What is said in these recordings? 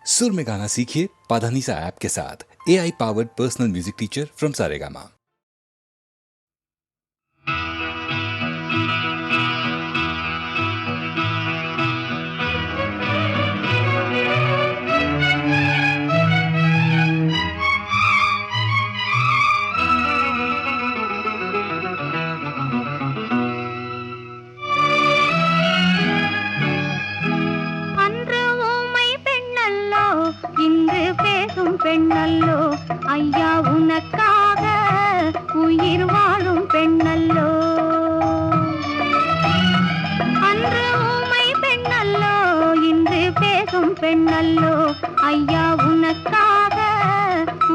सुर में गाना सीखिए पाधानीसा ऐप के साथ। AI powered personal music teacher from Saregama. பெண்ணல்லோ ஐயா உனக்காக உயிர் வாழும் பெண்ணல்லோ, அன்று ஊமை பெண்ணல்லோ இன்று பேசும் பெண்ணல்லோ, ஐயா உனக்காக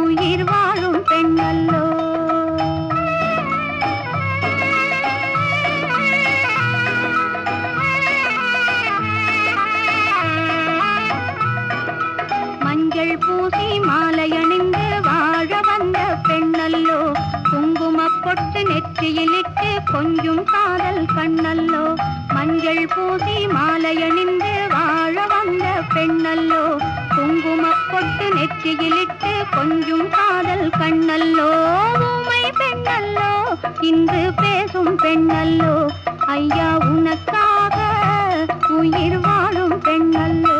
உயிர் வாழும் பெண்ணல்லோ. மஞ்சள் பூசி மாலையணிந்து வாழ வந்த பெண்ணல்லோ, குங்குமப் பொட்டு நெற்றியிலிட்டு கொஞ்சும் காதல் கண்ணல்லோ. மஞ்சள் பூசி மாலையணிந்து வாழ வந்த பெண்ணல்லோ, குங்குமப் பொட்டு நெற்றியிலிட்டு கொஞ்சும் காதல் கண்ணல்லோ. ஊமை பெண்ணல்லோ இன்று பேசும் பெண்ணல்லோ, ஐயா உனக்காக உயிர் வாழும் பெண்ணல்லோ.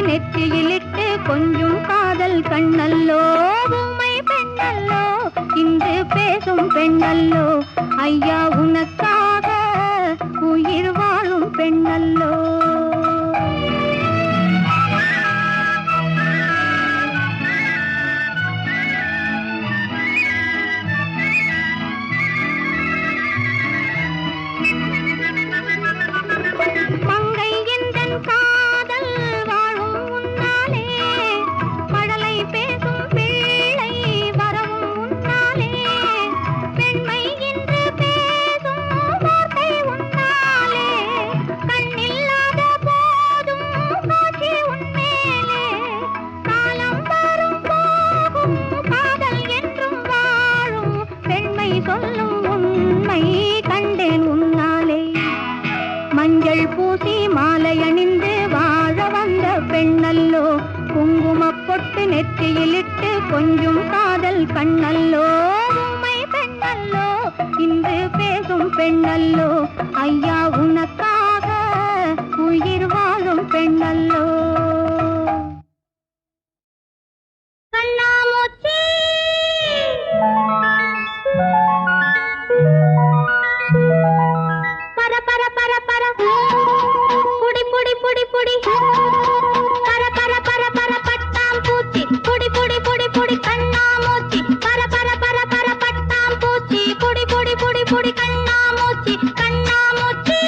நெற்றியிலிட்டு கொஞ்சம் காதல் கண்ணல்லோ, ஊமை பெண்ணல்லோ இன்று பேசும் பெண்ணல்லோ, ஐயா உனக்காக உயிர் வாழும் பெண்ணல்லோ. மங்கை எந்தன் காதல் வாழும் உன்னாலே, மழலை பேசும் பிள்ளை வரவும் உன்னாலே, பெண்மை என்று பேசும் வார்த்தை உன்னாலே, கண்ணில்லாத போதும் காட்சி உன்மேலே, காலம் வரும் போகும் காதல் என்றும் வாழும், பெண்மை சொல்லும் உண்மை கண்டேன் உன்னாலே. மஞ்சள் பூசி மாலை அணிந்து வாழ வந்த பெண்ணல்லோ, குங்குமப் பொட்டு நெற்றியிலிட்டு கொஞ்சம் காதல் கண்ணல்லோ, ஊமை பெண்ணல்லோ இன்று பேசும் பெண்ணல்லோ, ஐயா உனக்காக உயிர் வாழும் பெண்ணல்லோ. கண்ணாமூச்சி பர பர பர பர புடி புடி புடி புடி பர பர பர பர பட்டாம் பூச்சி புடி புடி புடி புடி கண்ணாமூச்சி பர பர பர பர பட்டாம் பூச்சி புடி புடி புடி புடி கண்ணாமூச்சி கண்ணாமூச்சி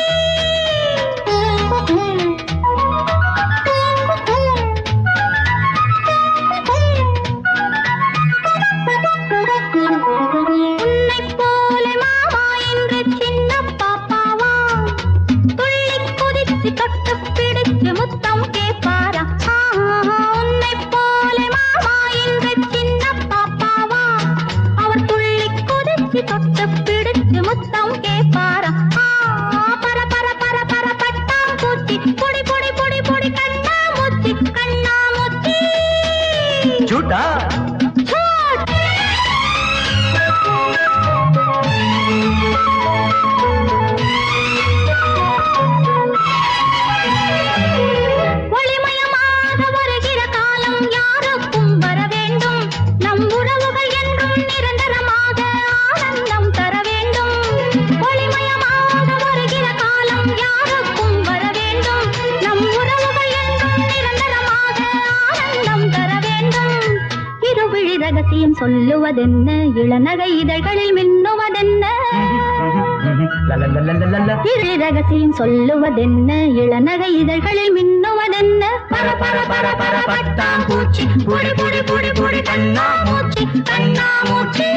ரகசியம் சொல்லுவதென்ன, இளநகை இதழ்களில் மின்னுவதென்ன. இரு ரகசியம் சொல்லுவதென்ன, இளநகை இதழ்களில் மின்னுவதென்ன. பர பர பர பர பட்டாம் பூச்சி, புடி புடி புடி புடி கண்ணாமூச்சி கண்ணாமூச்சி.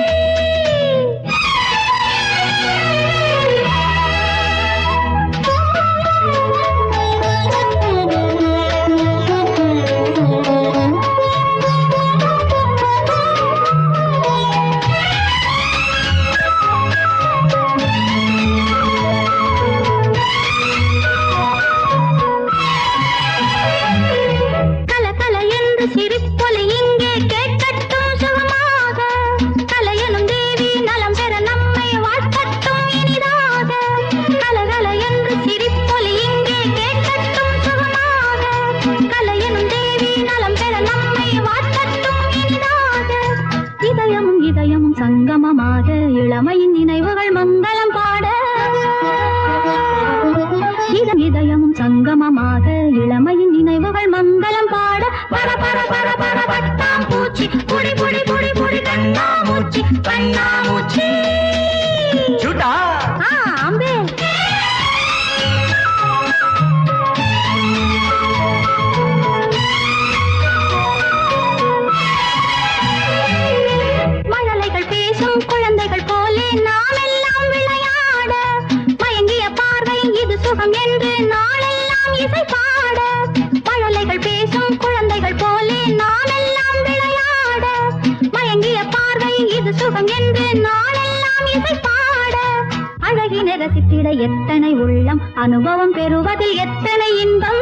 சிரிப்பொலி இங்கே கேட்கட்டும் சுகமாக, கலையனும் தேவி நலம் பெற நம்மை வாழ்த்தட்டும் இனிதாக. கலகல என்று சிரிப்பொலி இங்கே கேட்கட்டும் சுகமாக, கலையனும் தேவி நலம் பெற நம்மை வாழ்த்தட்டும் இனிதாக. இதயமும் இதயமும் சங்கமமாக, இளமையின் நினைவுகள் மங்களம் பாட. இதயமும் சங்கமமாக, இளமையின் நினைவுகள் மங்களம் பாட. பர பர பர பர பட்டாம் பூச்சி, புடி புடி புடி புடி கண்ணாமூச்சி கண்ணாமூச்சி. சுட்டா அம்பே. மழலைகள் பேசும் குழந்தைகள் போலே நாம் எல்லாம் விளையாட, மயங்கிய பார்வை இது சுகம் என்று நாளெல்லாம் இசை பாட. மழலைகள் பேசும் குழந்தைகள் போலே நாம் எல்லாம் விளையாட, மயங்கிய பார்வை இது சுகம் என்று நாளெல்லாம் இசை பாட. அழகினை ரசித்திட எத்தனை உள்ளம், அனுபவம் பெறுவதில் எத்தனை இன்பம்.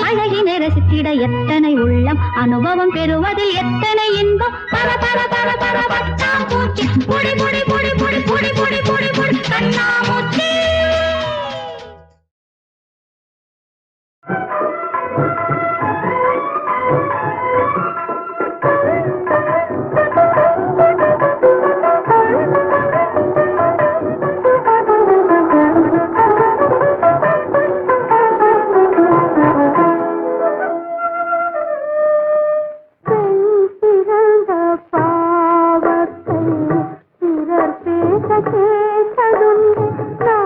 அழகினை ரசித்திட எத்தனை உள்ளம், அனுபவம் பெறுவதில் எத்தனை இன்பம். பர பர பர பர பட்டாம் பூச்சி, புடி புடி புடி புடி புடி புடி புடி புடி கண்ணாமூச்சி. பாவத்தை பிறர் பேச கேட்டதுண்டு.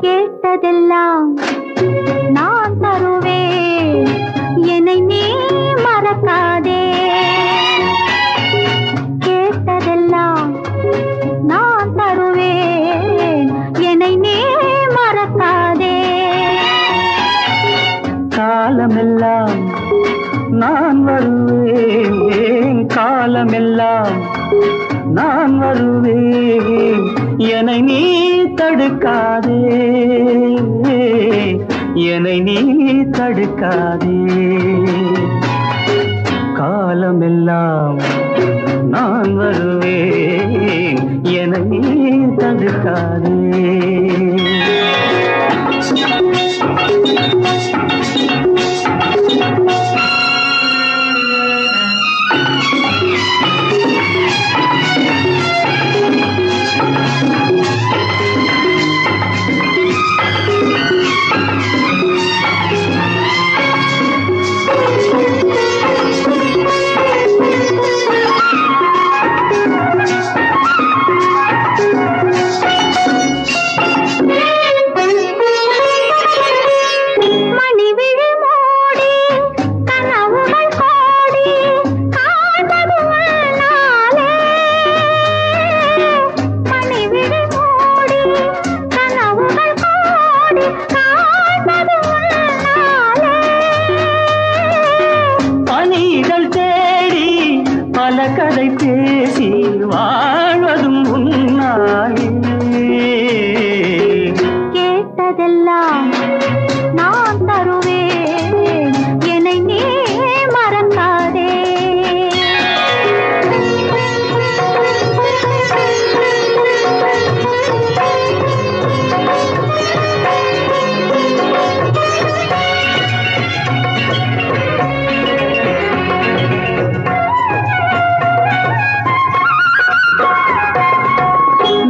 கேட்டதெல்லாம் நான் தருவேன், என்னை நீ மறக்காதே. கேட்டதெல்லாம் நான் தருவேன், என்னை நீ மறக்காதே. காலமெல்லாம் நான் வருவேன், காலமெல்லாம் நான் வருவேன், என்னை நீ தடுக்காதே, என்னை நீ தடுக்காதே. காலமெல்லாம் நான் வருவேன், என்னை நீ தடுக்காதே. கதை பேசி வாழ்வதும் உன்னாலே. கேட்டதெல்லாம் நான் தருவேன், என்னை நீ மறக்காதே.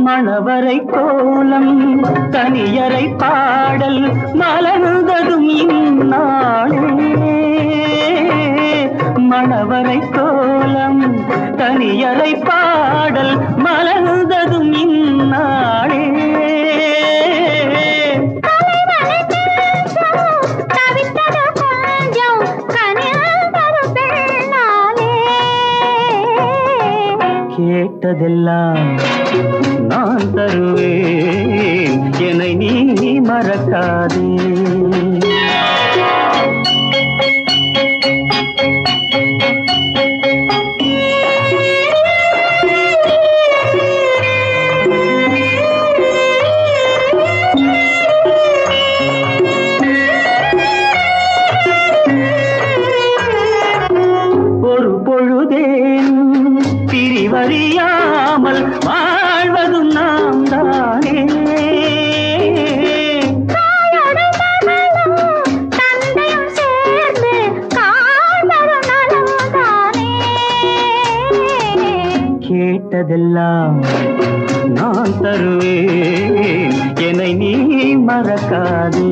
மணவரை கோலம் தனியரை பாடல் மலர்ந்ததும் இந்நாளே. மணவரை கோலம் தனியரை பாடல் மலர்ந்ததும் இந்நாளே. கேட்டதெல்லாம் நான் தருவேன், என்னை நீ மறக்காதே. ஒரு பொழுதேன் பிரிவறியாமல் வாழ்வதும் நாம் தானே. கேட்டதெல்லாம் நான் தருவேன், என்னை நீ மறக்காதே.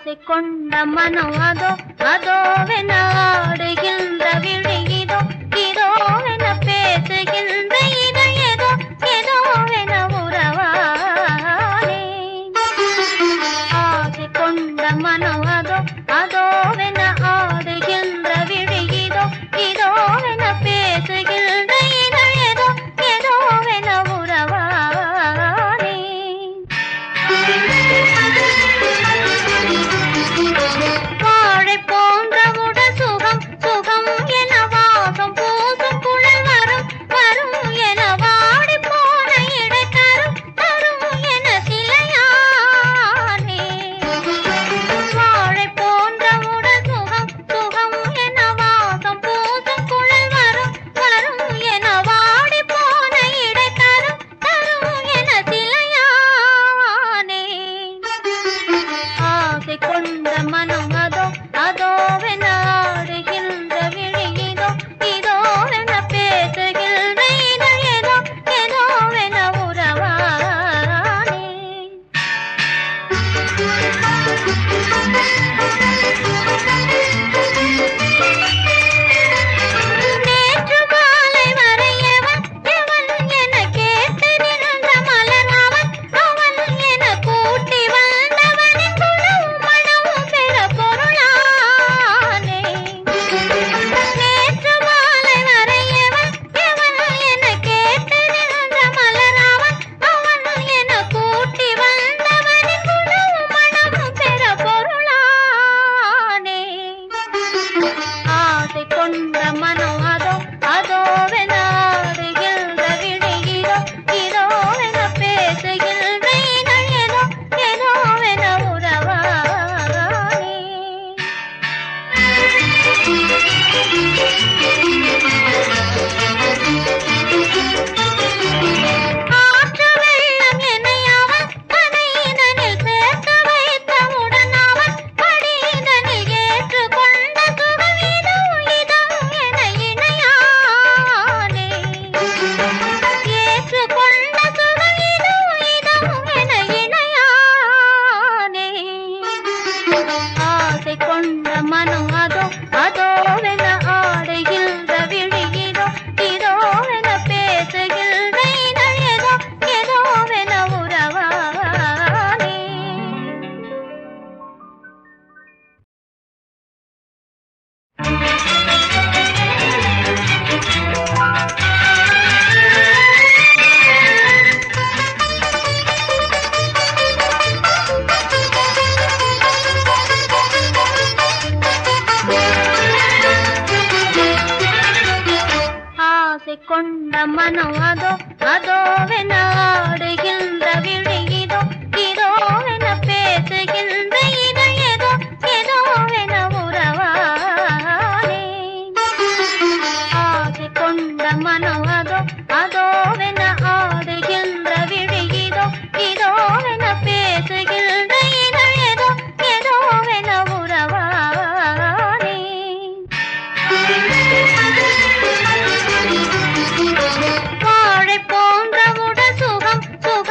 ஆசை கொண்ட மனம் அதோ அதோவென ஆடுகின்ற விழி இதோ இதோவென பேசுகின்ற இதழ் ஏதோ ஏதோவென உறவானே. ஆசை கொண்ட மனம் அதோ அதோவென ஆடுகின்ற விழி இதோ இதோவென பேசுகின்ற இதழ் ஏதோ ஏதோவென உறவானே. வாழை போன்ற உடல் சுகம் சுகம் என வாசம் பூசும் குழல் வரும் வரும் என வாடி போன இடை தரும் தரும் என சிலையானே. வாழை போன்ற உடல் சுகம் சுகம் என வாசம் பூசும் குழல் வரும் வரும் என வாடி போன இடை தரும் தரும் என சிலையானே. ஆசை கொண்ட மனம் அதோ அதோவென ஆடுகின்ற விழி இதோ இதோவென பேசுகின்ற இதழ் ஏதோ ஏதோவென உறவானே. நேற்று மாலை வரை எவன் எவன் என கேட்டு நின்ற மலர் அவன் அவன் என கூட்டி வந்தவனின் குணமும் மனமும் பெற பொருளானே. நேற்று மாலை வரை எவன் எவன் என கேட்டு நின்ற மலர் அவன் அவன் என கூட்டி வந்தவனின் குணமும் மனமும் பெற பொருளானே. ஆசை கொண்ட மனம் அதோ அதோவென ஆடுகின்ற விழி இதோ இதோவென பேசுகின்ற இதழ் ஏதோ ஏதோவென உறவானே. ஆற்று வெள்ளம் என்னை அவன் கனையினில் சேர்த்து வைத்தவுடன் அவன் படியினில் ஏற்றுக்கொண்ட சுகம் இதோ இதோ என இணையானே. ஏற்றுக்கொண்ட சுகம் இதோ இதோ என இணையானே. ஆசை கொண்ட மனம் அதோ அதோவென ஆடுகின்ற விழி இதோ இதோவென பேசுகின்ற இதழ் ஏதோ ஏதோவென உறவானே. ஆசை கொண்ட மனம் அதோ அதோவென ஆடுகின்ற விழி இதோ இதோவென பேசுகின்ற இதழ் ஏதோ ஏதோவென உறவானே. ஆசை கொண்ட மனம் அதோ அதோவென ஆடுகின்ற விழி இதோ இதோவென பேசுகின்ற இதழ் ஏதோ ஏதோவென உறவானே. வாழை போன்ற உடல் சுகம் சுகம்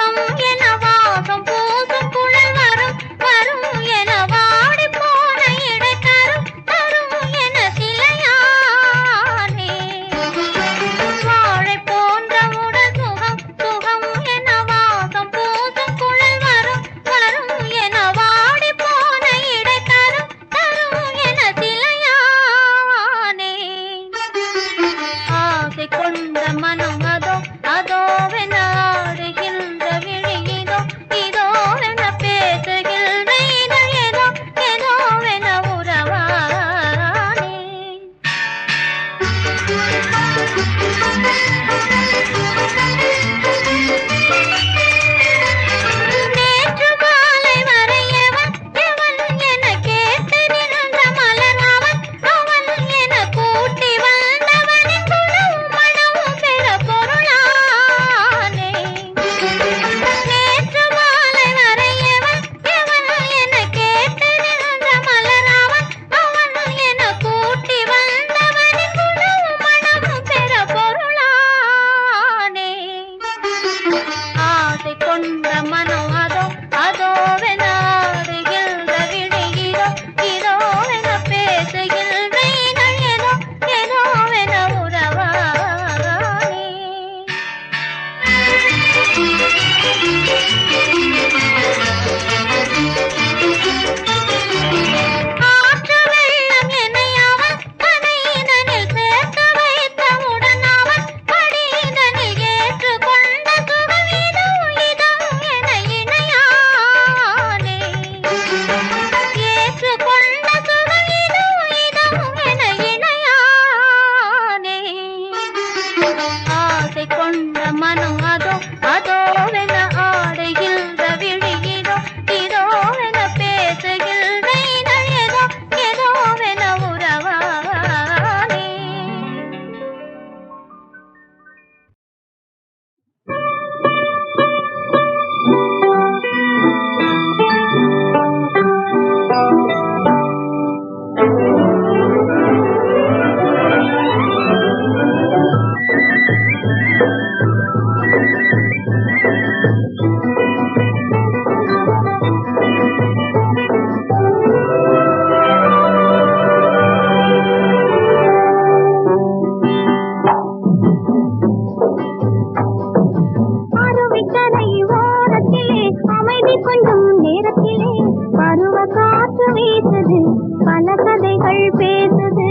வீசுது பல கதைகள் பேசுது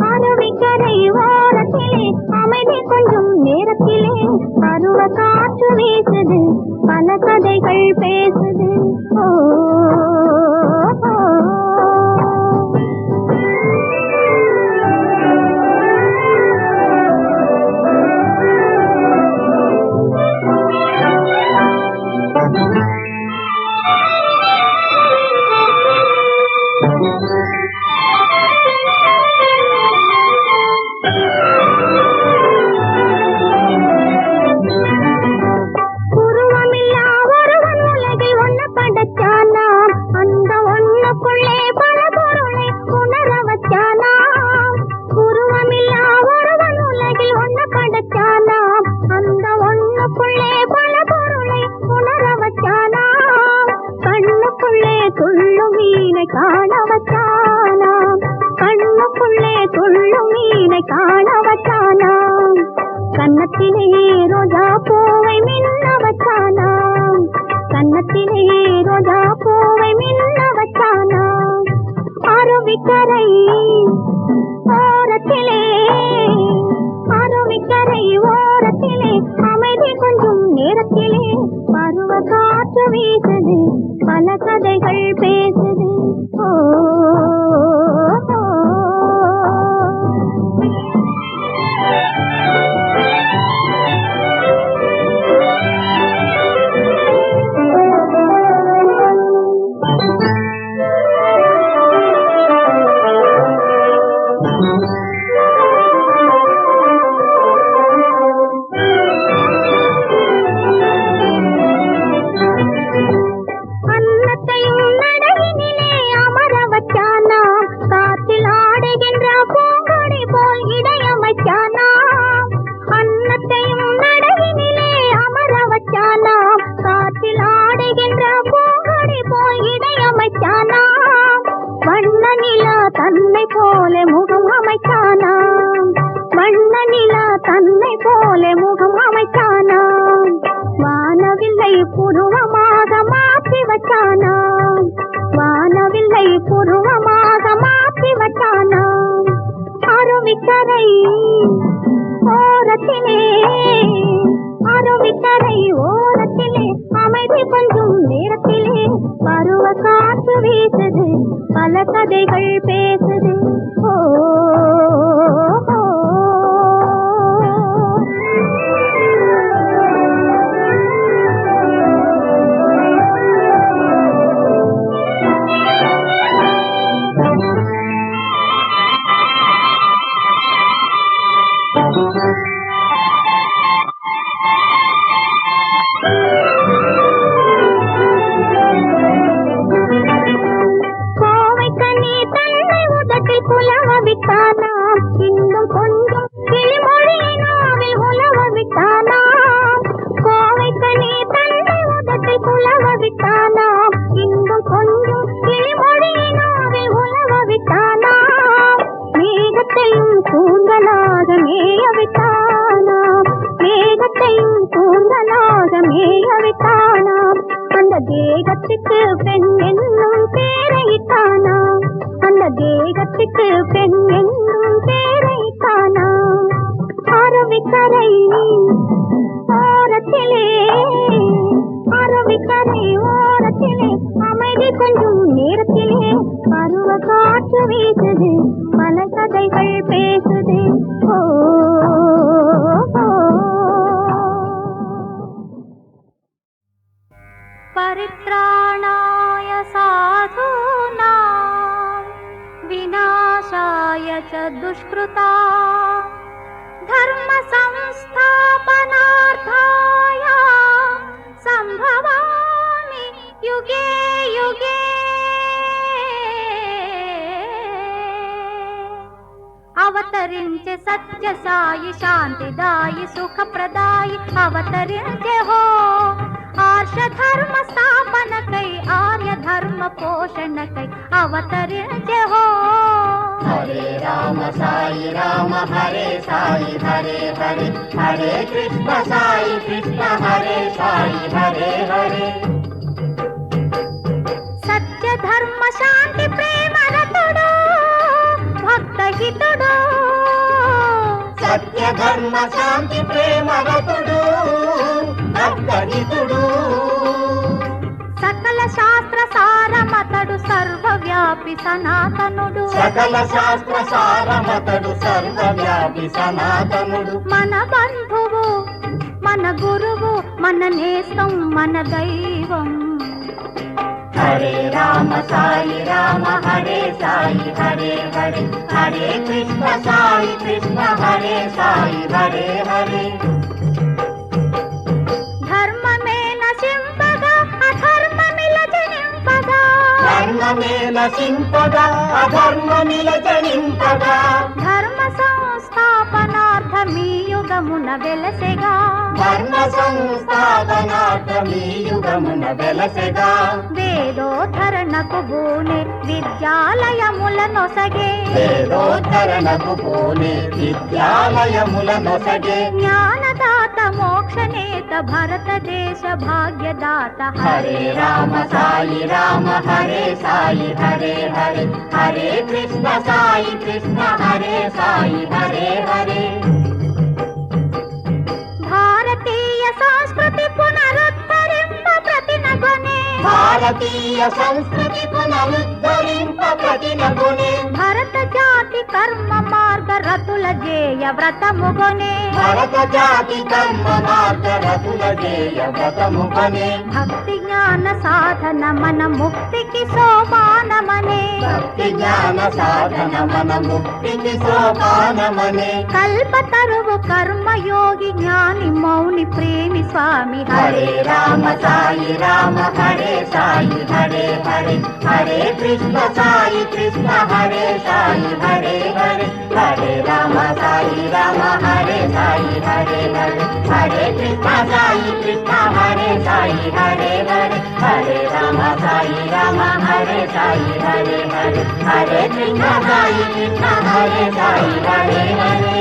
அருவிக்கரை ஓரத்திலே அமைதி கொஞ்சம் நேரத்திலே பருவ காற்று வீசுது பல கதைகள் பேசுது ஓ கன்னத்திலே ரோஜா பூவை மின்ன வச்சானா கன்னத்திலே ரோஜா பூவை மின்ன வச்சானா அருவிக்கரை ஓரத்திலே அமைதி கொஞ்சம் நேரத்திலே பருவ காற்று வீசுது பல கதைகள் பேசுது ஓ தன்னை போல முகம் அமைச்சானா வானவில்லை புருவமாக மாற்றி வச்சானா அருவிக்கரை ஓரத்திலே அமைதி கொஞ்சம் நேரத்திலே பருவ காற்று வீசுது பல கதைகள் பேசுது ஓ இன்னும் கொஞ்சம் கிளிமொழியை நாவில் உலவ விட்டானா கோவைக்கனி தன்னை உதட்டில் குலவ விட்டானா இன்னும் கொஞ்சம் கிளிமொழியை நாவில் உலவ விட்டானா மேகத்தையும் கூந்தலாக மேய விட்டானா அந்த தேகத்துக்கு பெண் என்னும் பேரையிட்டானா அருவிக்கரை ஓரத்திலே அமைதி கொஞ்சம் நேரத்திலே பருவ காற்று வீசுது பல கதைகள் பேசுது ஓ பரித்ராணாய சாதுனாம் விநாசாய च दुष्कृता धर्म संस्थापनार्थाय संभवामि युगे युगे అవతరించే సత్య సాయి శాంతిదాయి సుఖప్రదాయి అవతరించే హో ఆర్ష ధర్మ స్థాపనకై ఆర్య ధర్మ పోషణకై అవతరించే హో హరే రామ సాయి రామ హరే సాయి హరే హరే హరే కృష్ణ సాయి కృష్ణ హరే సాయి హరే హరే ధర్మ శాంతి ప్రేమ రతుడు అగ్రహితుడు సకల శాస్త్ర సారమతడు సర్వవ్యాపి సనాతనుడు సకల శాస్త్ర సారమతడు సర్వవ్యాపి సనాతనుడు మన బంధువు మన గురువు మన నేస్తం మన దైవం హరే రామ సాయి రామ హరే సాయి హరే హరే హరే కృష్ణ సాయి కృష్ణ హరే సాయి హరే హరే ధర్మమే నశింపగా అధర్మమిల జనింపగా ధర్మమే నశింపగా అధర్మమిల జనింపగా ధర్మ సంస్థాపనార్థమీ యుగమున వెలసెగా ధర్మ సంస్థాపనార్థమీ యుగమున వెలసెగా వేదోద్ధరణకు బూనే విద్యాలయముల నొసగే వేదోద్ధరణకు పోనే విద్యాలయముల నొసగే జ్ఞానదాత మోక్షనేత భారతదేశ భాగ్యదాత హరే రామ సాయి రామ హరే సాయి హరే హరే హరే కృష్ణ సాయి కృష్ణ హరే సాయి హరే హరే భారతీయ సంస్కృతి పునరుద్ధరింప ప్రతినగొనే భారతీయ సంస్కృతి పునరుద్ధరింప ప్రతినగునే భరత జాతి కర్మ మార్గ రతుల జేయ వ్రతముగొనే భరత జాతి కర్మ మార్గ రతుల జేయ వ్రతముగనే భక్తి జ్ఞాన సాధన మన ముక్తికి సోపానమనే భక్తి జ్ఞాన సాధన మన ముక్తికి సోపానమనే కల్పతరువు కర్మయోగి జ్ఞాని మౌని ప్రేమి స్వామి హరే రామ సాయి రామ హరే సాయి హరే హరే హరే కృష్ణ సాయి కృష్ణ హరే సాయి హరే హరే హరే రామ సాయి రామ హరే సాయి హరే హరే హరే కృష్ణ సాయి కృష్ణ హరే సాయి హరే హరే హరే రామ సాయి రామ హరే సాయి హరే హరే హరే కృష్ణ సాయి కృష్ణ హరే సాయి హరే హరే